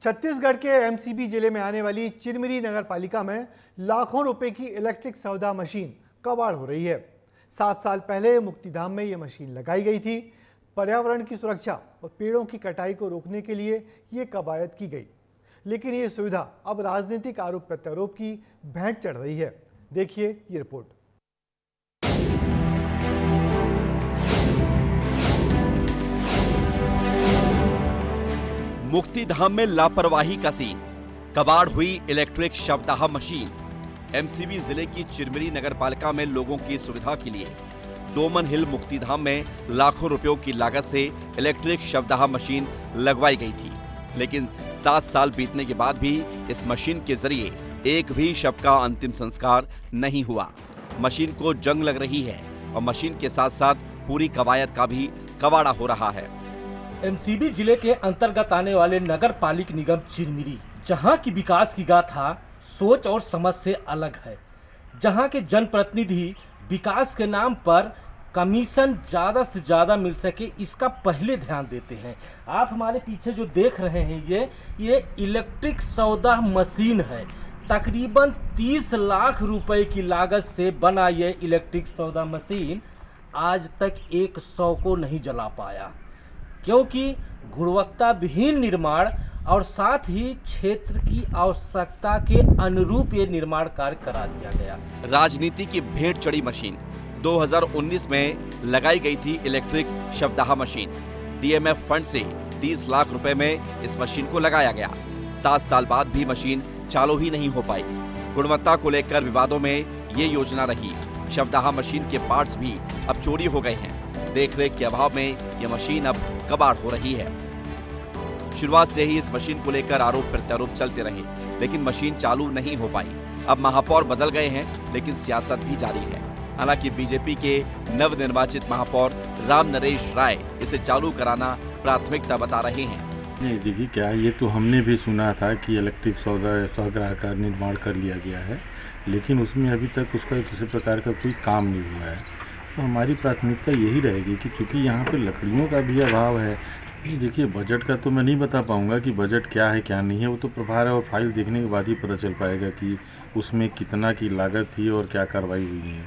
छत्तीसगढ़ के एमसीबी जिले में आने वाली चिरमिरी नगर पालिका में लाखों रुपए की इलेक्ट्रिक सौदा मशीन कबाड़ हो रही है। 7 साल पहले मुक्तिधाम में यह मशीन लगाई गई थी। पर्यावरण की सुरक्षा और पेड़ों की कटाई को रोकने के लिए ये कवायद की गई, लेकिन ये सुविधा अब राजनीतिक आरोप प्रत्यारोप की भेंट चढ़ रही है। देखिए ये रिपोर्ट। मुक्तिधाम में लापरवाही का सीन, कबाड़ हुई इलेक्ट्रिक शवदाह मशीन। एमसीबी जिले की चिरमिरी नगरपालिका में लोगों की सुविधा के लिए डोमन हिल मुक्तिधाम में लाखों रुपयों की लागत से इलेक्ट्रिक शवदाह मशीन लगवाई गई थी, लेकिन 7 साल बीतने के बाद भी इस मशीन के जरिए एक भी शव का अंतिम संस्कार नहीं हुआ। मशीन को जंग लग रही है और मशीन के साथ साथ पूरी कवायद का भी कबाड़ा हो रहा है। एमसीबी जिले के अंतर्गत आने वाले नगर पालिक निगम चिरमिरी, जहां की विकास की गाथा सोच और समझ से अलग है, जहां के जनप्रतिनिधि विकास के नाम पर कमीशन ज़्यादा से ज़्यादा मिल सके इसका पहले ध्यान देते हैं। आप हमारे पीछे जो देख रहे हैं ये इलेक्ट्रिक सौदा मशीन है। तकरीबन 30 लाख रुपए की लागत से बना ये इलेक्ट्रिक सौदा मशीन आज तक 100 को नहीं जला पाया, क्योंकि गुणवत्ता विहीन निर्माण और साथ ही क्षेत्र की आवश्यकता के अनुरूप ये निर्माण कार्य करा दिया गया। राजनीति की भेंट चढ़ी मशीन। 2019 में लगाई गई थी इलेक्ट्रिक शवदाह मशीन। डीएमएफ फंड से 30 लाख रुपए में इस मशीन को लगाया गया। 7 साल बाद भी मशीन चालू ही नहीं हो पाई। गुणवत्ता को लेकर विवादों में ये योजना रही। शवदाह मशीन के पार्ट्स भी अब चोरी हो गए हैं। देखरेख के अभाव में यह मशीन अब कबाड़ हो रही है। शुरुआत से ही इस मशीन को लेकर आरोप प्रत्यारोप चलते रहे, लेकिन मशीन चालू नहीं हो पाई। अब महापौर बदल गए हैं, लेकिन सियासत भी जारी है। हालांकि बीजेपी के नवनिर्वाचित महापौर राम नरेश राय इसे चालू कराना प्राथमिकता बता रहे हैं। नहीं देखिए, क्या ये तो हमने भी सुना था कि इलेक्ट्रिक सौदागर का निर्माण कर लिया गया है, लेकिन उसमें अभी तक उसका किसी प्रकार का कोई काम नहीं हुआ है। तो हमारी प्राथमिकता यही रहेगी कि चूँकि यहाँ पे लकड़ियों का भी अभाव है। देखिए, बजट का तो मैं नहीं बता पाऊँगा कि बजट क्या है क्या नहीं है, वो तो प्रभार और फाइल देखने के बाद ही पता चल पाएगा कि उसमें कितना की लागत थी और क्या कार्रवाई हुई है।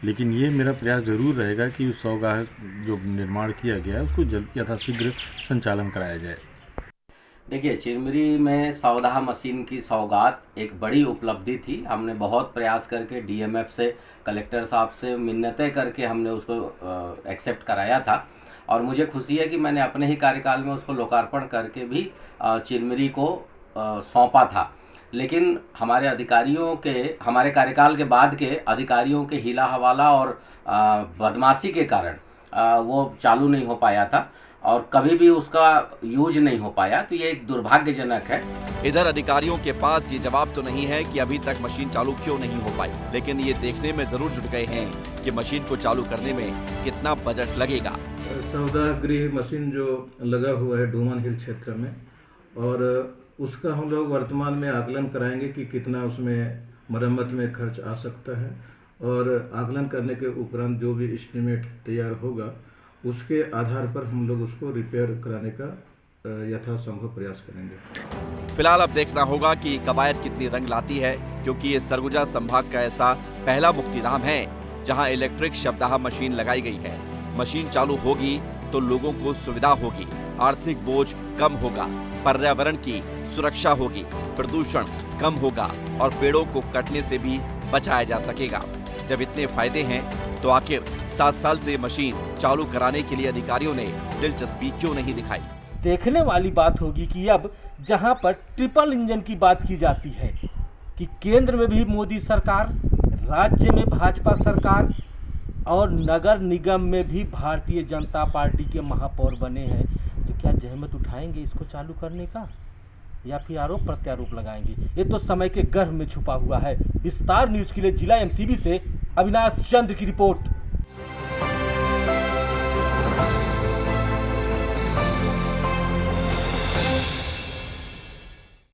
लेकिन ये मेरा प्रयास ज़रूर रहेगा कि उस सौगाह जो निर्माण किया गया है उसको जल्द यथाशीघ्र संचालन कराया जाए। देखिए, चिरमिरी में सौदाह मशीन की सौगात एक बड़ी उपलब्धि थी। हमने बहुत प्रयास करके डीएमएफ से, कलेक्टर साहब से मिन्नतें करके हमने उसको एक्सेप्ट कराया था, और मुझे खुशी है कि मैंने अपने ही कार्यकाल में उसको लोकार्पण करके भी चिरमिरी को सौंपा था। लेकिन हमारे अधिकारियों के, हमारे कार्यकाल के बाद के अधिकारियों के हीला हवाला और बदमाशी के कारण वो चालू नहीं हो पाया था और कभी भी उसका यूज नहीं हो पाया। तो ये एक दुर्भाग्यजनक है। इधर अधिकारियों के पास ये जवाब तो नहीं है कि अभी तक मशीन चालू क्यों नहीं हो पाई, लेकिन ये देखने में जरूर जुट गए हैं कि मशीन को चालू करने में कितना बजट लगेगा। सौदाह गृह मशीन जो लगा हुआ है डोमन हिल क्षेत्र में, और उसका हम लोग वर्तमान में आकलन कराएंगे कि कितना उसमें मरम्मत में खर्च आ सकता है, और आकलन करने के उपरांत जो भी एस्टीमेट तैयार होगा उसके आधार पर हम लोग उसको रिपेयर कराने का यथासंभव प्रयास करेंगे। फिलहाल अब देखना होगा कि कवायद कितनी रंग लाती है, क्योंकि ये सरगुजा संभाग का ऐसा पहला मुक्तिधाम है जहां इलेक्ट्रिक शवदाह मशीन लगाई गई है। मशीन चालू होगी तो लोगों को सुविधा होगी, आर्थिक बोझ कम होगा, पर्यावरण की सुरक्षा होगी, प्रदूषण कम होगा और पेड़ों को कटने से भी बचाया जा सकेगा। जब इतने फायदे हैं तो आखिर 7 साल से मशीन चालू कराने के लिए अधिकारियों ने दिलचस्पी क्यों नहीं दिखाई? देखने वाली बात होगी कि अब जहां पर ट्रिपल इंजन की बात की जाती है कि केंद्र में भी मोदी सरकार, राज्य में भाजपा सरकार और नगर निगम में भी भारतीय जनता पार्टी के महापौर बने हैं, तो क्या जहमत उठाएंगे इसको चालू करने का, या फिर आरोप प्रत्यारोप लगाएंगे? ये तो समय के गर्भ में छुपा हुआ है। विस्तार न्यूज के लिए जिला एमसीबी से अविनाश चंद्र की रिपोर्ट।